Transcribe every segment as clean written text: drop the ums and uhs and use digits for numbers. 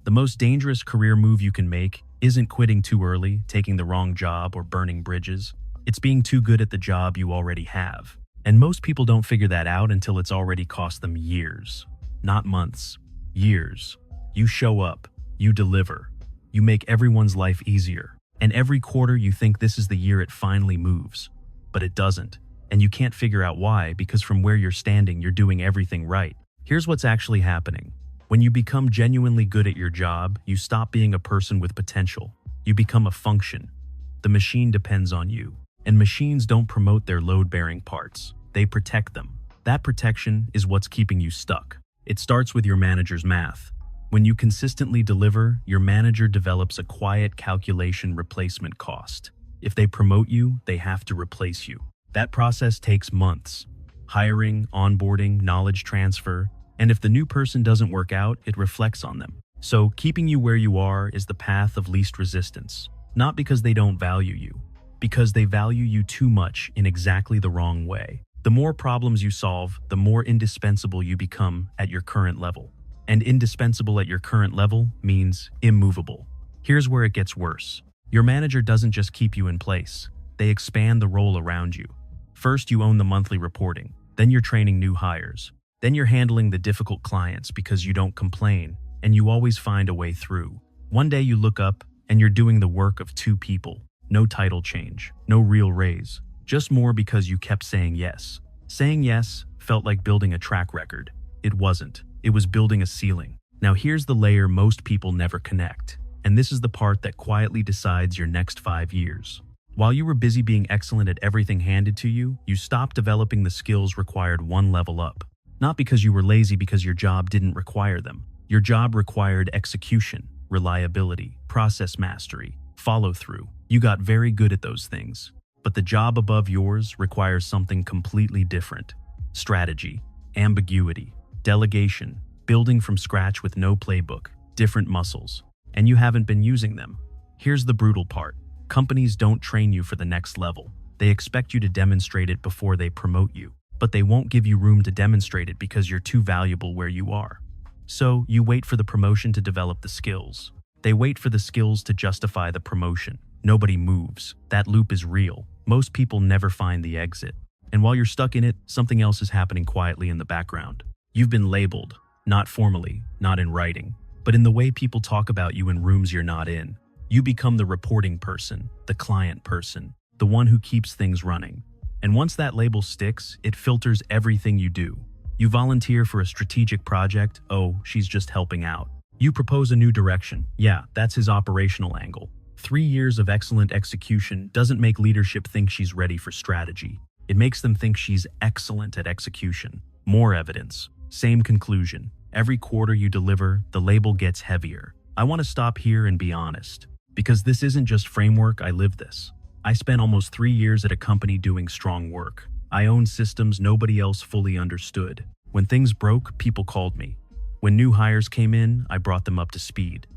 The most dangerous career move you can make isn't quitting too early, taking the wrong job, or burning bridges. It's being too good at the job you already have. And most people don't figure that out until it's already cost them years. Not months, years. You show up, you deliver, you make everyone's life easier. And every quarter you think this is the year it finally moves. But it doesn't. And you can't figure out why, because from where you're standing, you're doing everything right. Here's what's actually happening. When you become genuinely good at your job, you stop being a person with potential. You become a function. The machine depends on you. And machines don't promote their load-bearing parts. They protect them. That protection is what's keeping you stuck. It starts with your manager's math. When you consistently deliver, your manager develops a quiet calculation replacement cost. If they promote you, they have to replace you. That process takes months. Hiring, onboarding, knowledge transfer, and if the new person doesn't work out, it reflects on them. So keeping you where you are is the path of least resistance. Not because they don't value you, because they value you too much in exactly the wrong way. The more problems you solve, the more indispensable you become at your current level. And indispensable at your current level means immovable. Here's where it gets worse. Your manager doesn't just keep you in place. They expand the role around you. First, you own the monthly reporting. Then you're training new hires. Then you're handling the difficult clients because you don't complain and you always find a way through. One day you look up and you're doing the work of 2 people. No title change, no real raise, just more because you kept saying yes. Saying yes felt like building a track record. It wasn't. It was building a ceiling. Now here's the layer most people never connect. And this is the part that quietly decides your next 5 years. While you were busy being excellent at everything handed to you, you stopped developing the skills required one level up. Not because you were lazy, because your job didn't require them. Your job required execution, reliability, process mastery, follow-through. You got very good at those things. But the job above yours requires something completely different. Strategy, ambiguity, delegation, building from scratch with no playbook, different muscles. And you haven't been using them. Here's the brutal part. Companies don't train you for the next level. They expect you to demonstrate it before they promote you. But they won't give you room to demonstrate it because you're too valuable where you are. So you wait for the promotion to develop the skills. They wait for the skills to justify the promotion. Nobody moves. That loop is real. Most people never find the exit. And while you're stuck in it, something else is happening quietly in the background. You've been labeled, not formally, not in writing, but in the way people talk about you in rooms you're not in. You become the reporting person, the client person, the one who keeps things running. And once that label sticks, it filters everything you do. You volunteer for a strategic project, oh, she's just helping out. You propose a new direction, yeah, that's his operational angle. 3 years of excellent execution doesn't make leadership think she's ready for strategy. It makes them think she's excellent at execution. More evidence, same conclusion. Every quarter you deliver, the label gets heavier. I want to stop here and be honest, because this isn't just framework, I live this. I spent almost 3 years at a company doing strong work. I owned systems nobody else fully understood. When things broke, people called me. When new hires came in, I brought them up to speed.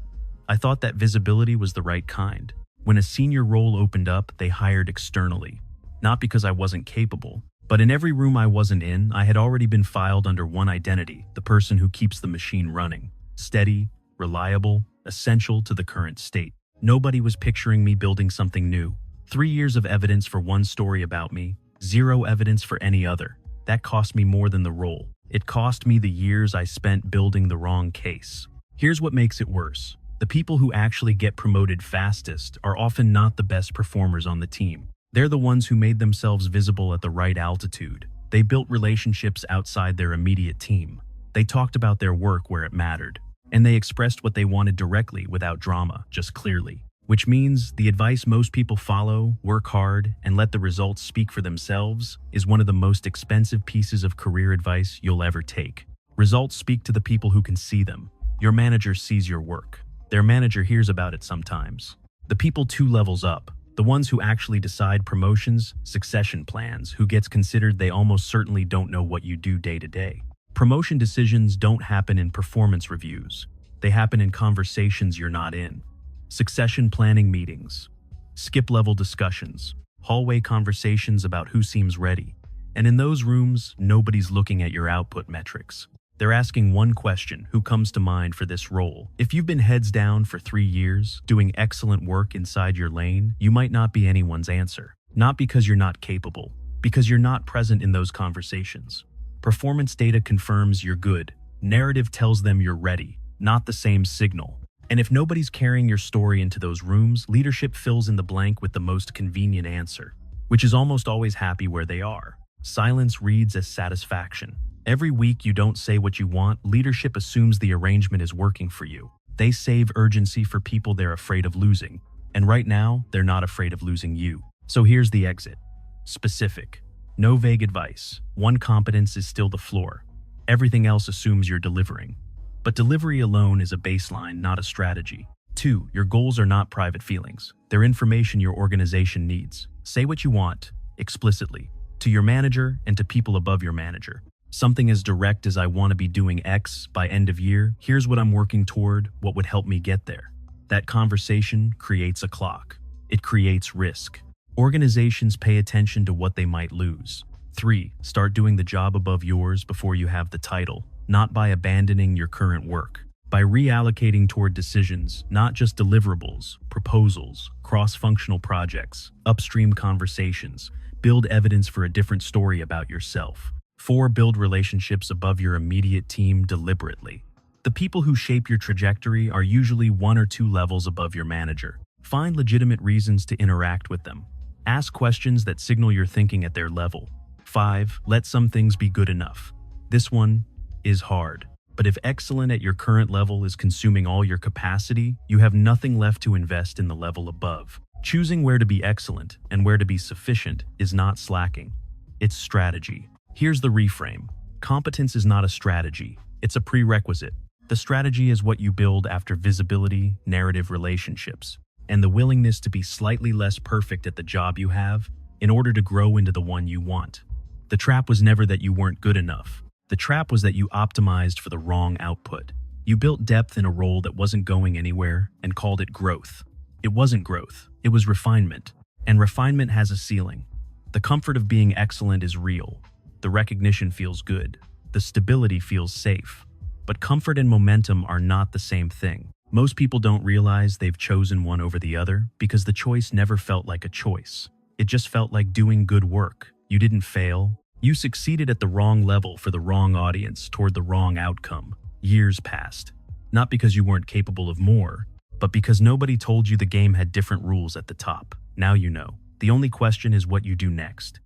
I thought that visibility was the right kind. When a senior role opened up, they hired externally. Not because I wasn't capable, but in every room I wasn't in, I had already been filed under one identity, the person who keeps the machine running. Steady, reliable, essential to the current state. Nobody was picturing me building something new. 3 years of evidence for one story about me, 0 evidence for any other. That cost me more than the role. It cost me the years I spent building the wrong case. Here's what makes it worse. The people who actually get promoted fastest are often not the best performers on the team. They're the ones who made themselves visible at the right altitude. They built relationships outside their immediate team. They talked about their work where it mattered. And they expressed what they wanted directly without drama, just clearly. Which means the advice most people follow, work hard, and let the results speak for themselves, is one of the most expensive pieces of career advice you'll ever take. Results speak to the people who can see them. Your manager sees your work. Their manager hears about it sometimes. The people 2 levels up, the ones who actually decide promotions, succession plans, who gets considered, they almost certainly don't know what you do day to day. Promotion decisions don't happen in performance reviews. They happen in conversations you're not in. Succession planning meetings, skip-level discussions, hallway conversations about who seems ready. And in those rooms, nobody's looking at your output metrics. They're asking one question: who comes to mind for this role? If you've been heads down for 3 years, doing excellent work inside your lane, you might not be anyone's answer. Not because you're not capable, because you're not present in those conversations. Performance data confirms you're good. Narrative tells them you're ready, not the same signal. And if nobody's carrying your story into those rooms, leadership fills in the blank with the most convenient answer, which is almost always happy where they are. Silence reads as satisfaction. Every week you don't say what you want, leadership assumes the arrangement is working for you. They save urgency for people they're afraid of losing. And right now, they're not afraid of losing you. So here's the exit. Specific. No vague advice. One, competence is still the floor. Everything else assumes you're delivering. But delivery alone is a baseline, not a strategy. 2, your goals are not private feelings. They're information your organization needs. Say what you want, explicitly, to your manager and to people above your manager. Something as direct as, I want to be doing X by end of year. Here's what I'm working toward, what would help me get there. That conversation creates a clock. It creates risk. Organizations pay attention to what they might lose. 3, start doing the job above yours before you have the title, not by abandoning your current work. By reallocating toward decisions, not just deliverables, proposals, cross-functional projects, upstream conversations. Build evidence for a different story about yourself. 4, build relationships above your immediate team deliberately. The people who shape your trajectory are usually 1 or 2 levels above your manager. Find legitimate reasons to interact with them. Ask questions that signal you're thinking at their level. 5, let some things be good enough. This one is hard. But if excellent at your current level is consuming all your capacity, you have nothing left to invest in the level above. Choosing where to be excellent and where to be sufficient is not slacking. It's strategy. Here's the reframe. Competence is not a strategy. It's a prerequisite. The strategy is what you build after visibility, narrative, relationships, and the willingness to be slightly less perfect at the job you have in order to grow into the one you want. The trap was never that you weren't good enough. The trap was that you optimized for the wrong output. You built depth in a role that wasn't going anywhere and called it growth. It wasn't growth, it was refinement. And refinement has a ceiling. The comfort of being excellent is real. The recognition feels good. The stability feels safe. But comfort and momentum are not the same thing. Most people don't realize they've chosen one over the other because the choice never felt like a choice. It just felt like doing good work. You didn't fail. You succeeded at the wrong level for the wrong audience toward the wrong outcome. Years passed. Not because you weren't capable of more, but because nobody told you the game had different rules at the top. Now you know. The only question is what you do next.